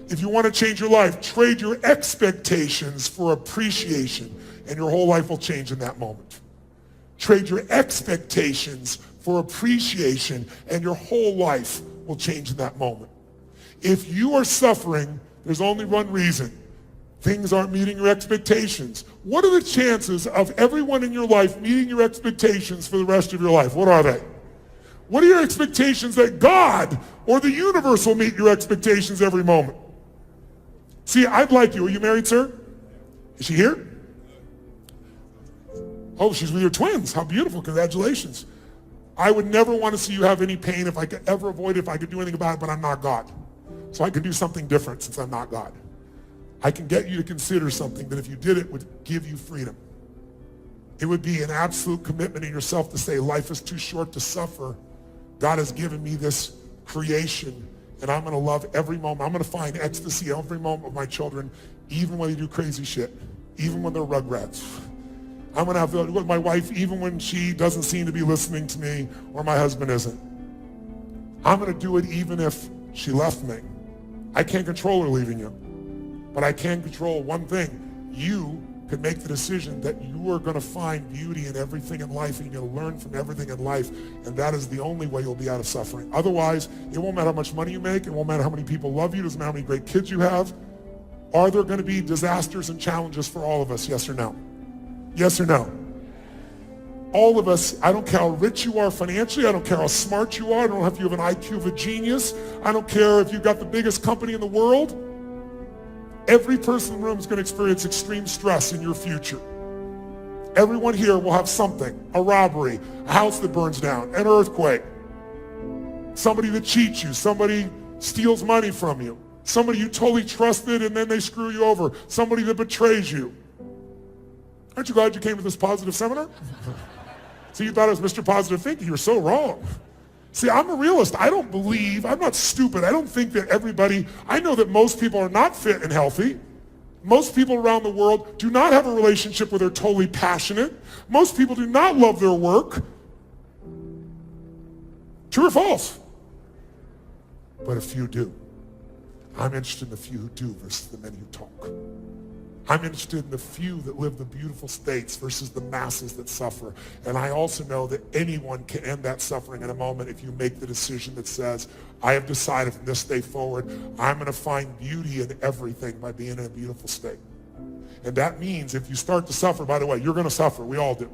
If you want to change your life, trade your expectations for appreciation, and your whole life will change in that moment. Trade your expectations for appreciation, and your whole life will change in that moment. If you are suffering, there's only one reason. Things aren't meeting your expectations. What are the chances of everyone in your life meeting your expectations for the rest of your life? What are they? What are your expectations that God or the universe will meet your expectations every moment? See, I'd like you. Are you married, sir? Is she here? Oh, she's with your twins. How beautiful. Congratulations. I would never want to see you have any pain if I could ever avoid it, if I could do anything about it, but I'm not God. So I can do something different since I'm not God. I can get you to consider something that if you did it would give you freedom. It would be an absolute commitment in yourself to say, life is too short to suffer. God has given me this creation, and I'm going to love every moment. I'm going to find ecstasy every moment of my children, even when they do crazy shit, even when they're rugrats. I'm going to have fun with my wife even when she doesn't seem to be listening to me or my husband isn't. I'm going to do it even if she left me. I can't control her leaving you, but I can control one thing. You can make the decision that you are going to find beauty in everything in life, and you're going to learn from everything in life, and that is the only way you'll be out of suffering. Otherwise, it won't matter how much money you make, it won't matter how many people love you, it doesn't matter how many great kids you have. Are there going to be disasters and challenges for all of us, yes or no? Yes or no? All of us, I don't care how rich you are financially, I don't care how smart you are, I don't know if you have an IQ of a genius, I don't care if you've got the biggest company in the world. Every person in the room is going to experience extreme stress in your future. Everyone here will have something, a robbery, a house that burns down, an earthquake, somebody that cheats you, somebody steals money from you, somebody you totally trusted and then they screw you over, somebody that betrays you. Aren't you glad you came to this positive seminar? See, you thought it was Mr. Positive Thinking. You were so wrong. See, I'm a realist. I don't believe, I'm not stupid. I don't think that everybody, I know that most people are not fit and healthy. Most people around the world do not have a relationship where they're totally passionate. Most people do not love their work. True or false? But a few do. I'm interested in the few who do versus the many who talk. I'm interested in the few that live the beautiful states versus the masses that suffer. And I also know that anyone can end that suffering in a moment if you make the decision that says, I have decided from this day forward, I'm going to find beauty in everything by being in a beautiful state. And that means if you start to suffer, by the way, you're going to suffer. We all do.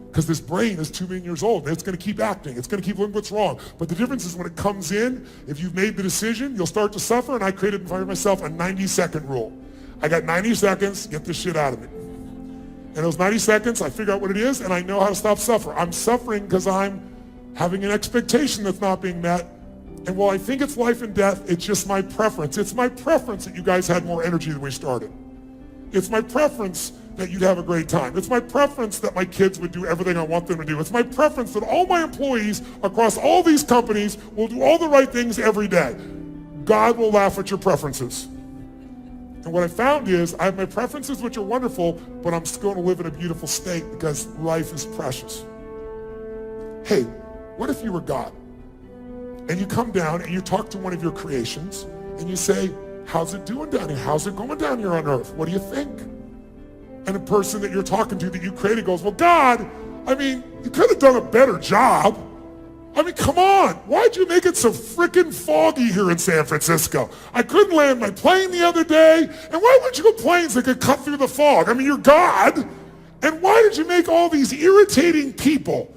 Because this brain is 2 million years old, and it's going to keep acting. It's going to keep looking what's wrong. But the difference is when it comes in, if you've made the decision, you'll start to suffer. And I created for myself a 90-second rule. I got 90 seconds, get this shit out of me. In those 90 seconds, I figure out what it is, and I know how to stop suffering. I'm suffering because I'm having an expectation that's not being met. And while I think it's life and death, it's just my preference. It's my preference that you guys had more energy than we started. It's my preference that you'd have a great time. It's my preference that my kids would do everything I want them to do. It's my preference that all my employees across all these companies will do all the right things every day. God will laugh at your preferences. And what I found is I have my preferences, which are wonderful, but I'm still going to live in a beautiful state because life is precious. Hey, what if you were God? And you come down and you talk to one of your creations and you say, how's it doing down here? How's it going down here on earth? What do you think? And the person that you're talking to that you created goes, well, God, I mean, you could have done a better job. I mean, come on. Why'd you make it so freaking foggy here in San Francisco? I couldn't land my plane the other day. And why wouldn't you go planes that could cut through the fog? I mean, you're God. And why did you make all these irritating people?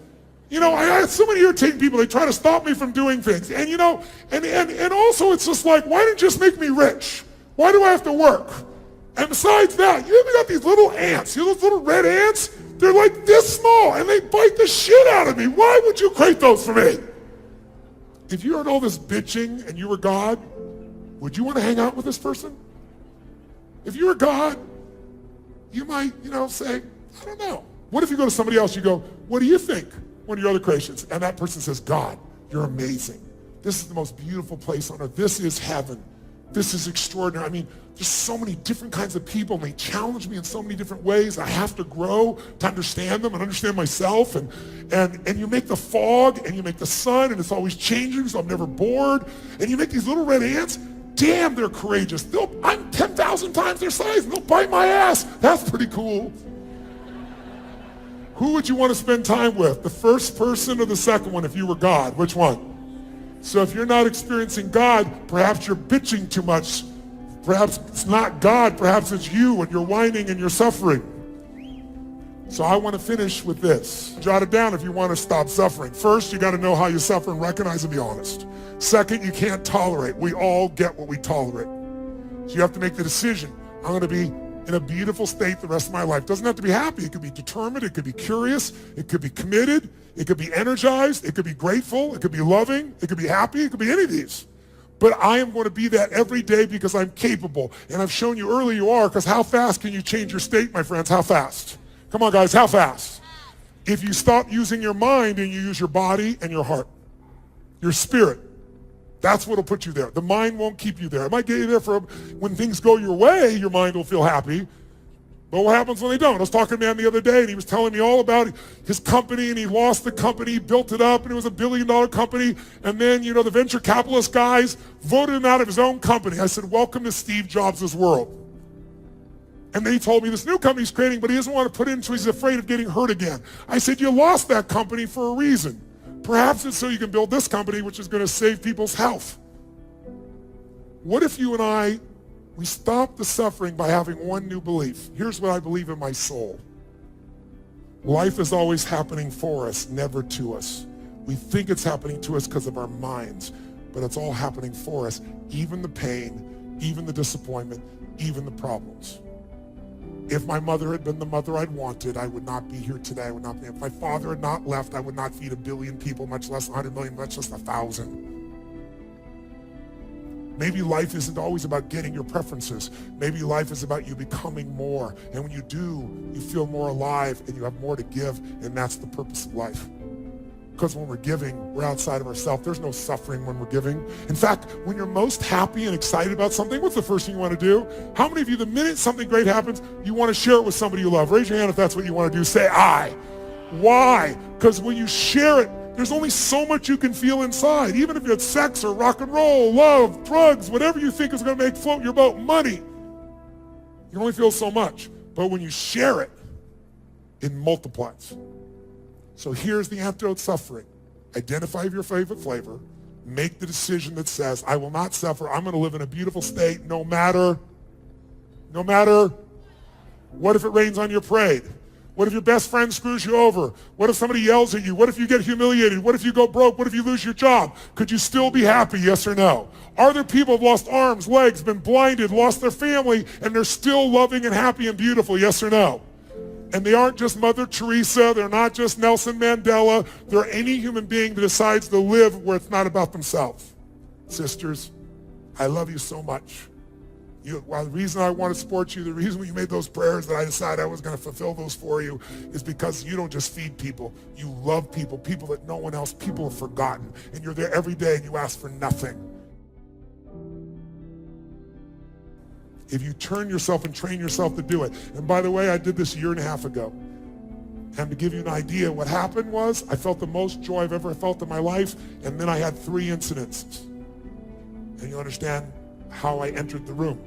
You know, I had so many irritating people. They try to stop me from doing things. And, you know, and also it's just like, why didn't you just make me rich? Why do I have to work? And besides that, you even got these little ants. You know those little red ants? They're like this small, and they bite the shit out of me. Why would you create those for me? If you heard all this bitching and you were God, would you want to hang out with this person? If you were God, you might, you know, say, I don't know. What if you go to somebody else, you go, what do you think? One of your other creations. And that person says, God, you're amazing. This is the most beautiful place on earth. This is heaven. This is extraordinary. I mean, there's so many different kinds of people, and they challenge me in so many different ways. I have to grow to understand them and understand myself. And you make the fog, and you make the sun, and it's always changing, so I'm never bored. And you make these little red ants. damn, they're courageous. I'm 10,000 times their size and they'll bite my ass. That's pretty cool. Who would you want to spend time with? The first person or the second one if you were God? Which one? So if you're not experiencing God, perhaps you're bitching too much. Perhaps it's not God, perhaps it's you and you're whining and you're suffering. So I want to finish with this. Jot it down if you want to stop suffering. First, you got to know how you suffer and recognize and be honest. Second, you can't tolerate. We all get what we tolerate. So you have to make the decision. I'm going to be in a beautiful state the rest of my life. Doesn't have to be happy. It could be determined. It could be curious. It could be committed. It could be energized. It could be grateful. It could be loving. It could be happy. It could be any of these. But I am going to be that every day because I'm capable. And I've shown you early you are, because how fast can you change your state, my friends? How fast? Come on, guys, how fast? If you stop using your mind and you use your body and your heart, your spirit, that's what will put you there. The mind won't keep you there. It might get you there for when things go your way, your mind will feel happy. But what happens when they don't? I was talking to a man the other day, and he was telling me all about his company, and he lost the company, built it up, and it was $1 billion company. And then, the venture capitalist guys voted him out of his own company. I said, welcome to Steve Jobs' world. And then he told me this new company he's creating, but he doesn't want to put it in, so he's afraid of getting hurt again. I said, you lost that company for a reason. Perhaps it's so you can build this company, which is going to save people's health. What if you and I, we stop the suffering by having one new belief? Here's what I believe in my soul. Life is always happening for us, never to us. We think it's happening to us because of our minds, but it's all happening for us, even the pain, even the disappointment, even the problems. If my mother had been the mother I'd wanted, I would not be here today. I would not be. If my father had not left, I would not feed 1 billion people, much less 100 million, much less 1,000. Maybe life isn't always about getting your preferences. Maybe life is about you becoming more. And when you do, you feel more alive and you have more to give, and that's the purpose of life. Because when we're giving, we're outside of ourselves. There's no suffering when we're giving. In fact, when you're most happy and excited about something, what's the first thing you want to do? How many of you, the minute something great happens, you want to share it with somebody you love? Raise your hand if that's what you want to do. Say, I. Why? Because when you share it, there's only so much you can feel inside. Even if it's sex or rock and roll, love, drugs, whatever you think is going to make float your boat, money. You only feel so much. But when you share it, it multiplies. So here's the antidote to suffering. Identify your favorite flavor. Make the decision that says, I will not suffer. I'm going to live in a beautiful state no matter. What if it rains on your parade? What if your best friend screws you over? What if somebody yells at you? What if you get humiliated? What if you go broke? What if you lose your job? Could you still be happy, yes or no? Are there people who have lost arms, legs, been blinded, lost their family, and they're still loving and happy and beautiful, yes or no? And they aren't just Mother Teresa. They're not just Nelson Mandela. They're any human being that decides to live where it's not about themselves. Sisters, I love you so much. The reason I want to support you, the reason you made those prayers that I decided I was going to fulfill those for you is because you don't just feed people. You love people, people that no one else, people have forgotten. And you're there every day and you ask for nothing. If you turn yourself and train yourself to do it. And by the way, I did this 1.5 years ago. And to give you an idea, what happened was I felt the most joy I've ever felt in my life, and then I had 3 incidences. And you understand how I entered the room.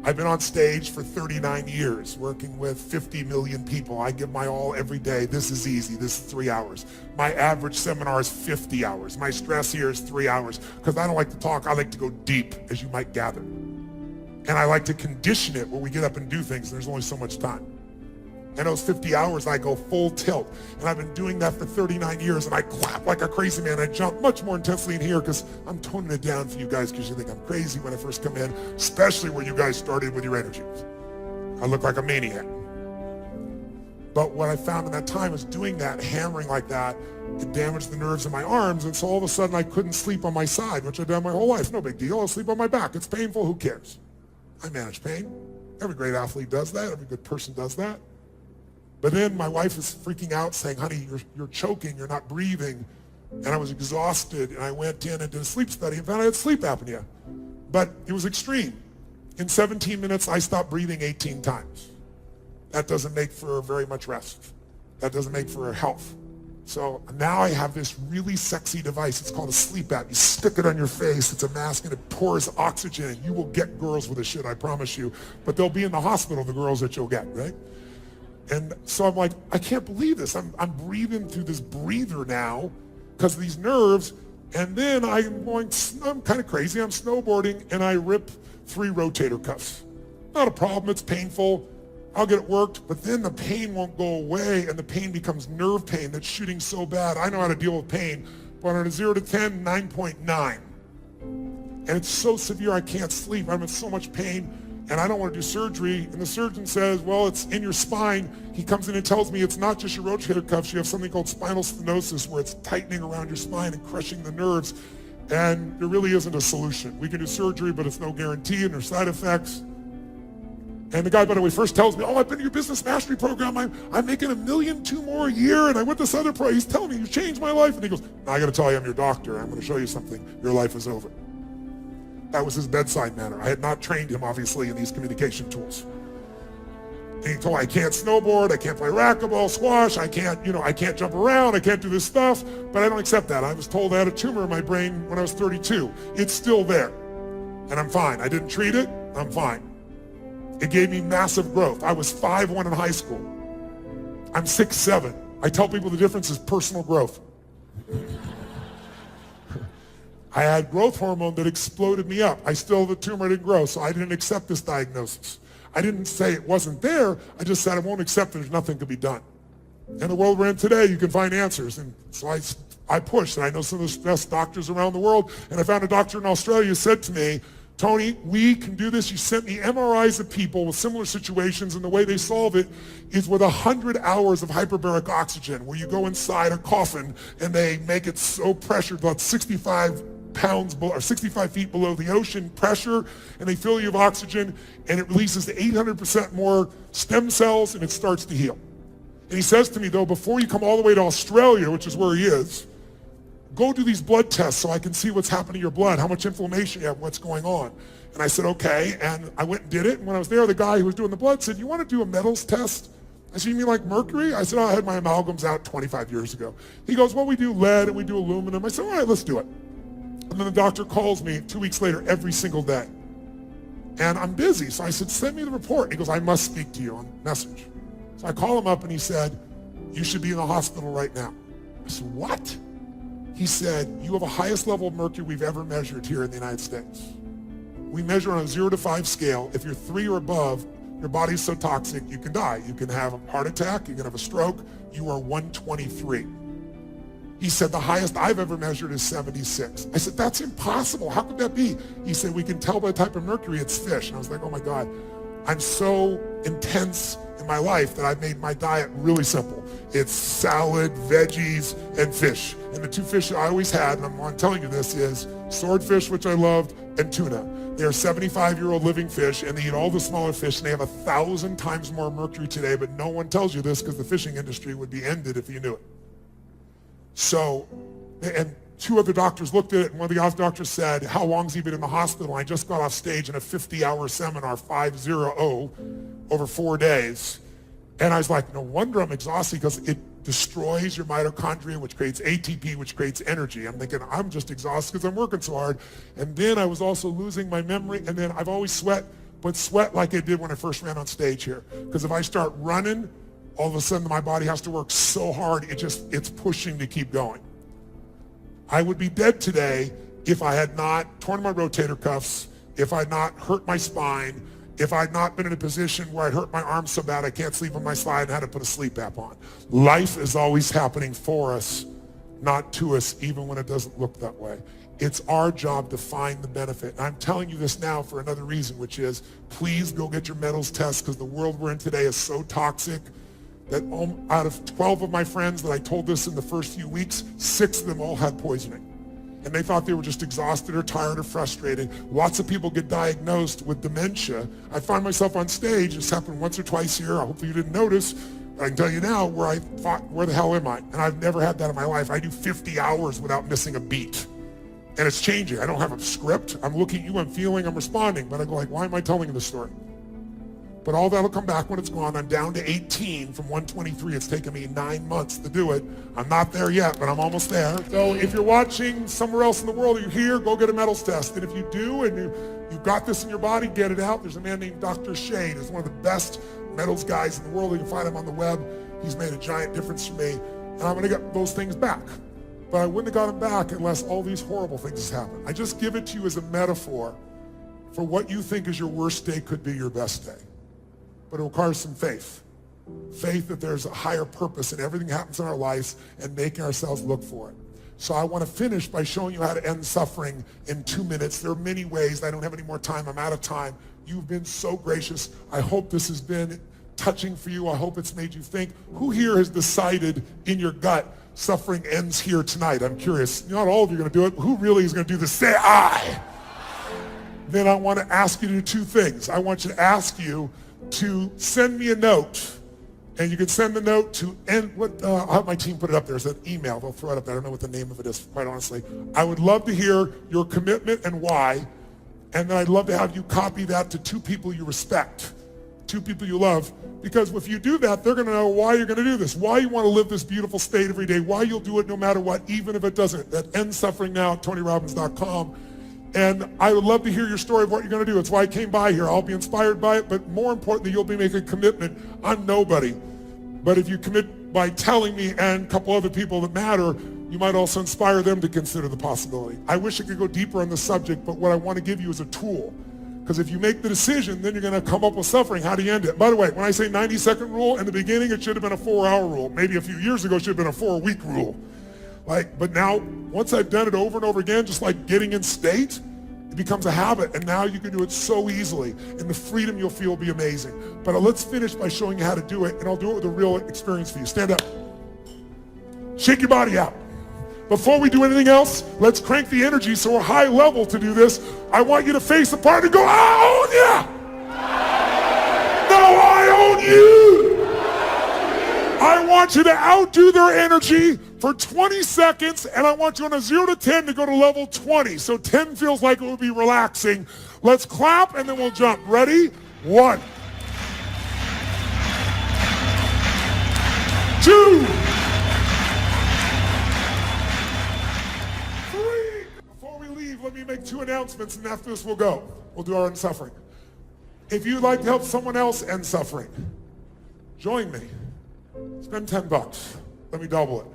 I've been on stage for 39 years, working with 50 million people. I give my all every day. This is easy. This is 3 hours. My average seminar is 50 hours. My stress here is 3 hours, because I don't like to talk. I like to go deep, as you might gather. And I like to condition it where we get up and do things, and there's only so much time. And those 50 hours, I go full tilt. And I've been doing that for 39 years, and I clap like a crazy man. I jump much more intensely in here because I'm toning it down for you guys because you think I'm crazy when I first come in, especially where you guys started with your energy. I look like a maniac. But what I found in that time is doing that, hammering like that, it damaged the nerves in my arms, and so all of a sudden I couldn't sleep on my side, which I've done my whole life. No big deal. I'll sleep on my back. It's painful. Who cares? I manage pain. Every great athlete does that. Every good person does that. But then my wife is freaking out saying, honey, you're choking, you're not breathing. And I was exhausted, and I went in and did a sleep study and found I had sleep apnea. But it was extreme. In 17 minutes, I stopped breathing 18 times. That doesn't make for very much rest. That doesn't make for health. So now I have this really sexy device. It's called a sleep app. You stick it on your face. It's a mask and it pours oxygen and you will get girls with this shit, I promise you. But they'll be in the hospital, the girls that you'll get, right? And so I'm like, I can't believe this. I'm breathing through this breather now because of these nerves. And then I'm kind of crazy. I'm snowboarding and I rip 3 rotator cuffs. Not a problem, it's painful. I'll get it worked, but then the pain won't go away and the pain becomes nerve pain that's shooting so bad. I know how to deal with pain, but on a 0 to 10, 9.9. And it's so severe I can't sleep. I'm in so much pain and I don't want to do surgery. And the surgeon says, well, it's in your spine. He comes in and tells me it's not just your rotator cuffs. You have something called spinal stenosis where it's tightening around your spine and crushing the nerves. And there really isn't a solution. We can do surgery, but it's no guarantee and there's side effects. And the guy, by the way, first tells me, oh, I've been in your business mastery program. I'm making $1.2 million more a year. And I went this other pro. He's telling me you changed my life. And he goes, now I got to tell you, I'm your doctor. I'm going to show you something. Your life is over. That was his bedside manner. I had not trained him, obviously, in these communication tools. And he told me, I can't snowboard. I can't play racquetball, squash. I can't jump around. I can't do this stuff. But I don't accept that. I was told I had a tumor in my brain when I was 32. It's still there. And I'm fine. I didn't treat it. I'm fine. It gave me massive growth. I was 5'1" in high school. I'm 6'7". I tell people the difference is personal growth. I had growth hormone that exploded me up. I still have a tumor, didn't grow, so I didn't accept this diagnosis. I didn't say it wasn't there. I just said I won't accept it. There's nothing to be done. In the world we're in today, you can find answers. And so I pushed, and I know some of the best doctors around the world. And I found a doctor in Australia who said to me, Tony, we can do this. You sent me MRIs of people with similar situations, and the way they solve it is with 100 hours of hyperbaric oxygen, where you go inside a coffin and they make it so pressured, about 65 feet below the ocean pressure, and they fill you with oxygen, and it releases 800% more stem cells, and it starts to heal. And he says to me, though, before you come all the way to Australia, which is where he is, go do these blood tests so I can see what's happening to your blood, how much inflammation you have, what's going on. And I said, okay. And I went and did it. And when I was there, the guy who was doing the blood said, you want to do a metals test? I said, you mean like mercury? I said, oh, I had my amalgams out 25 years ago. He goes, well, we do lead and we do aluminum. I said, all right, let's do it. And then the doctor calls me 2 weeks later every single day. And I'm busy. So I said, send me the report. He goes, I must speak to you on message. So I call him up and he said, you should be in the hospital right now. I said, what? He said, you have the highest level of mercury we've ever measured here in the United States. We measure on a 0 to 5 scale. If you're 3 or above, your body's so toxic, you can die. You can have a heart attack, you can have a stroke. You are 123. He said, the highest I've ever measured is 76. I said, that's impossible. How could that be? He said, we can tell by the type of mercury it's fish. And I was like, oh my God, I'm so intense in my life that I've made my diet really simple. It's salad, veggies, and fish. And the 2 fish I always had, and I'm telling you this, is swordfish, which I loved, and tuna. They are 75-year-old living fish, and they eat all the smaller fish, and they have 1,000 times more mercury today, but no one tells you this because the fishing industry would be ended if you knew it. So, and 2 other doctors looked at it, and one of the doctors said, how long's he been in the hospital? I just got off stage in a 50-hour seminar, 5-0, over 4 days. And I was like, no wonder I'm exhausted, because it destroys your mitochondria, which creates ATP, which creates energy. I'm thinking, I'm just exhausted because I'm working so hard. And then I was also losing my memory. And then I've always sweat, but sweat like I did when I first ran on stage here. Because if I start running, all of a sudden my body has to work so hard, it's pushing to keep going. I would be dead today if I had not torn my rotator cuffs, if I had not hurt my spine, if I had not been in a position where I'd hurt my arm so bad I can't sleep on my side and had to put a sleep app on. Life is always happening for us, not to us, even when it doesn't look that way. It's our job to find the benefit. And I'm telling you this now for another reason, which is please go get your metals test, because the world we're in today is so toxic that out of 12 of my friends that I told this in the first few weeks, 6 of them all had poisoning. And they thought they were just exhausted or tired or frustrated. Lots of people get diagnosed with dementia. I find myself on stage, it's happened once or twice a year, hopefully you didn't notice, but I can tell you now where I thought, where the hell am I? And I've never had that in my life. I do 50 hours without missing a beat. And it's changing. I don't have a script. I'm looking at you, I'm feeling, I'm responding, but I go like, why am I telling you this story? But all that'll come back when it's gone. I'm down to 18 from 123. It's taken me 9 months to do it. I'm not there yet, but I'm almost there. So if you're watching somewhere else in the world, or you're here, go get a metals test. And if you do, and you've got this in your body, get it out. There's a man named Dr. Shade, who's one of the best metals guys in the world. You can find him on the web. He's made a giant difference for me. And I'm gonna get those things back. But I wouldn't have got them back unless all these horrible things happen. I just give it to you as a metaphor for what you think is your worst day could be your best day. But it requires some faith. Faith that there's a higher purpose in everything that happens in our lives and making ourselves look for it. So I want to finish by showing you how to end suffering in 2 minutes. There are many ways. I don't have any more time. I'm out of time. You've been so gracious. I hope this has been touching for you. I hope it's made you think. Who here has decided in your gut suffering ends here tonight? I'm curious. Not all of you are going to do it. Who really is going to do this? Say I. Then I want to ask you to do two things. I want you to ask you to send me a note, and you can send the note to I'll have my team put it up there. It's an email. They'll throw it up there. I don't know what the name of it is, quite honestly. I would love to hear your commitment and why, and then I'd love to have you copy that to 2 people you respect, 2 people you love, because if you do that, they're going to know why you're going to do this, why you want to live this beautiful state every day, why you'll do it no matter what, even if it doesn't. That ends suffering now at TonyRobbins.com. And I would love to hear your story of what you're going to do. It's why I came by here. I'll be inspired by it, but more importantly, you'll be making a commitment. I'm nobody. But if you commit by telling me and a couple other people that matter, you might also inspire them to consider the possibility. I wish I could go deeper on the subject, but what I want to give you is a tool. Because if you make the decision, then you're going to come up with suffering. How do you end it? By the way, when I say 90-second rule, in the beginning, it should have been a 4-hour rule. Maybe a few years ago, it should have been a 4-week rule. But now, once I've done it over and over again, just like getting in state, it becomes a habit, and now you can do it so easily, and the freedom you'll feel will be amazing. But let's finish by showing you how to do it, and I'll do it with a real experience for you. Stand up. Shake your body out. Before we do anything else, let's crank the energy so we're high level to do this. I want you to face the part and go, I own you! No, I own you! I want you to outdo their energy for 20 seconds, and I want you on a 0 to 10 to go to level 20. So 10 feels like it would be relaxing. Let's clap, and then we'll jump. Ready? 1, 2, 3. Before we leave, let me make 2 announcements, and after this we'll go. We'll do our end suffering. If you'd like to help someone else end suffering, join me. Spend $10. Let me double it.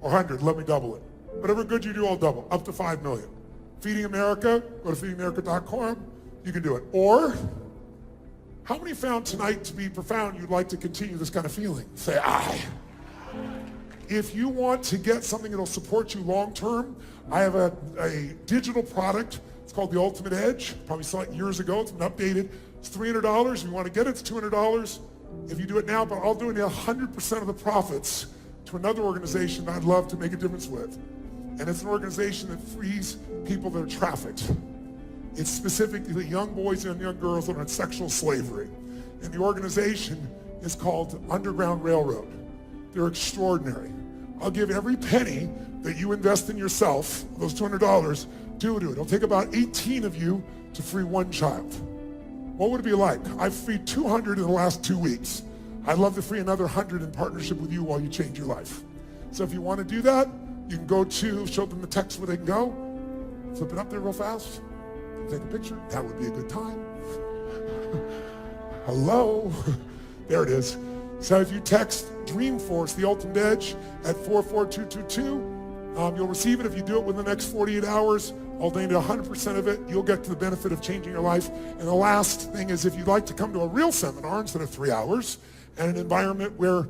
Or 100, let me double it. Whatever good you do, I'll double. Up to 5 million. Feeding America, go to feedingamerica.com. You can do it. Or, how many found tonight to be profound you'd like to continue this kind of feeling? Say, I. If you want to get something that'll support you long term, I have a digital product. It's called the Ultimate Edge. Probably saw it years ago. It's been updated. It's $300. If you want to get it, it's $200. If you do it now, but I'll do it 100% of the profits to another organization that I'd love to make a difference with. And it's an organization that frees people that are trafficked. It's specifically young boys and young girls that are in sexual slavery. And the organization is called Underground Railroad. They're extraordinary. I'll give every penny that you invest in yourself, those $200, do it. It'll take about 18 of you to free 1 child. What would it be like? I've freed 200 in the last 2 weeks. I'd love to free another 100 in partnership with you while you change your life. So if you want to do that, you can go to, show them the text where they can go, flip it up there real fast, take a picture. That would be a good time. Hello. There it is. So if you text Dreamforce, the Ultimate Edge, at 44222, you'll receive it. If you do it within the next 48 hours, I'll donate 100% of it. You'll get to the benefit of changing your life. And the last thing is, if you'd like to come to a real seminar instead of 3 hours, and an environment where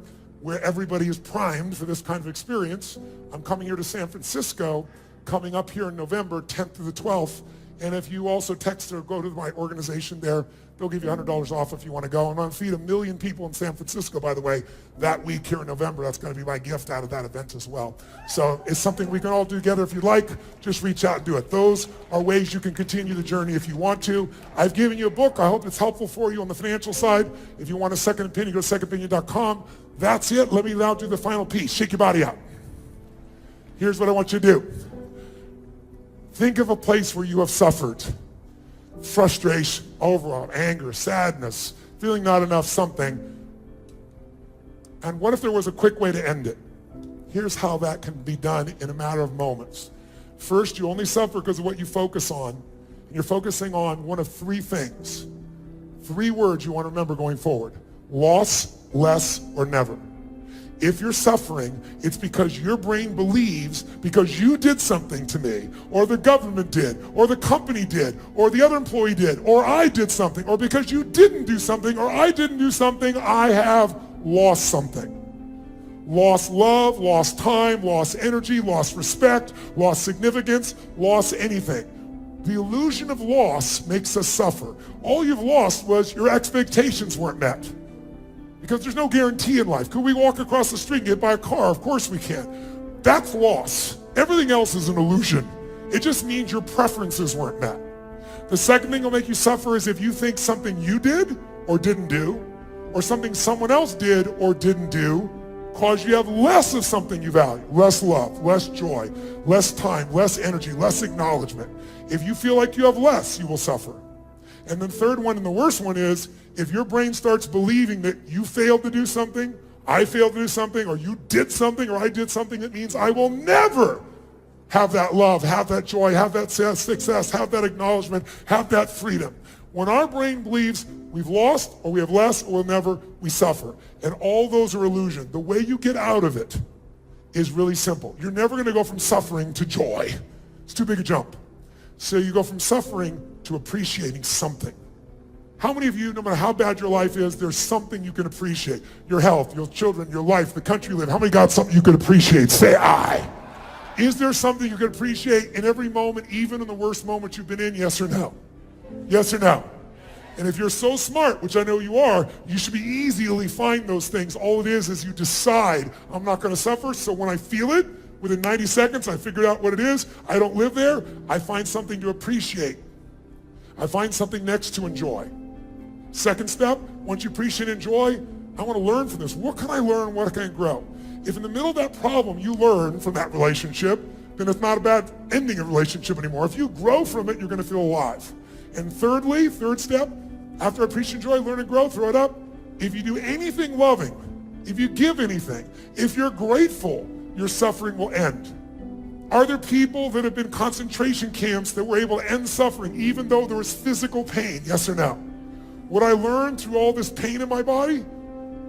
everybody is primed for this kind of experience, I'm coming here to San Francisco, coming up here in November 10th to the 12th. And if you also text or go to my organization there, they'll give you $100 off if you want to go. I'm going to feed 1 million people in San Francisco, by the way, that week here in November. That's going to be my gift out of that event as well. So it's something we can all do together. If you'd like, just reach out and do it. Those are ways you can continue the journey if you want to. I've given you a book. I hope it's helpful for you on the financial side. If you want a second opinion, go to secondopinion.com. That's it. Let me now do the final piece. Shake your body out. Here's what I want you to do. Think of a place where you have suffered. Frustration, overwhelm, anger, sadness, feeling not enough something. And what if there was a quick way to end it? Here's how that can be done in a matter of moments. First, you only suffer because of what you focus on. And you're focusing on one of three things. 3 words you want to remember going forward: loss, less, or never. If you're suffering, it's because your brain believes because you did something to me, or the government did, or the company did, or the other employee did, or I did something, or because you didn't do something, or I didn't do something, I have lost something. Lost love, lost time, lost energy, lost respect, lost significance, lost anything. The illusion of loss makes us suffer. All you've lost was your expectations weren't met. Because there's no guarantee in life. Could we walk across the street and get by a car? Of course we can. That's loss. Everything else is an illusion. It just means your preferences weren't met. The second thing that'll make you suffer is if you think something you did or didn't do, or something someone else did or didn't do, cause you have less of something you value. Less love, less joy, less time, less energy, less acknowledgement. If you feel like you have less, you will suffer. And then third one, and the worst one, is if your brain starts believing that you failed to do something, I failed to do something, or you did something, or I did something, that means I will never have that love, have that joy, have that success, have that acknowledgement, have that freedom. When our brain believes we've lost, or we have less, or we'll never, we suffer. And all those are illusion. The way you get out of it is really simple. You're never going to go from suffering to joy. It's too big a jump. So you go from suffering to appreciating something. How many of you, no matter how bad your life is, there's something you can appreciate? Your health, your children, your life, the country you live in. How many got something you can appreciate? Say I. Is there something you can appreciate in every moment, even in the worst moment you've been in? Yes or no? Yes or no? And if you're so smart, which I know you are, you should be easily find those things. All it is you decide, I'm not going to suffer, so when I feel it, within 90 seconds, I figured out what it is. I don't live there. I find something to appreciate. I find something next to enjoy. Second step, once you appreciate and enjoy, I want to learn from this. What can I learn? What can I grow? If in the middle of that problem you learn from that relationship, then it's not a bad ending of a relationship anymore. If you grow from it, you're going to feel alive. And thirdly, third step, after appreciate and enjoy, learn and grow, throw it up. If you do anything loving, if you give anything, if you're grateful, your suffering will end. Are there people that have been concentration camps that were able to end suffering even though there was physical pain? Yes or no? What I learned through all this pain in my body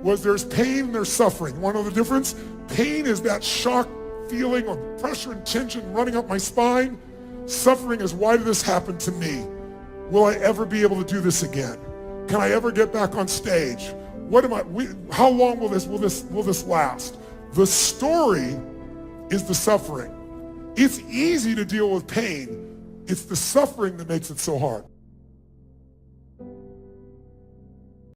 was there's pain and there's suffering. Want to know the difference? Pain is that shock feeling of pressure and tension running up my spine. Suffering is, why did this happen to me? Will I ever be able to do this again? Can I ever get back on stage? How long will this last? The story is the suffering. It's easy to deal with pain. It's the suffering that makes it so hard.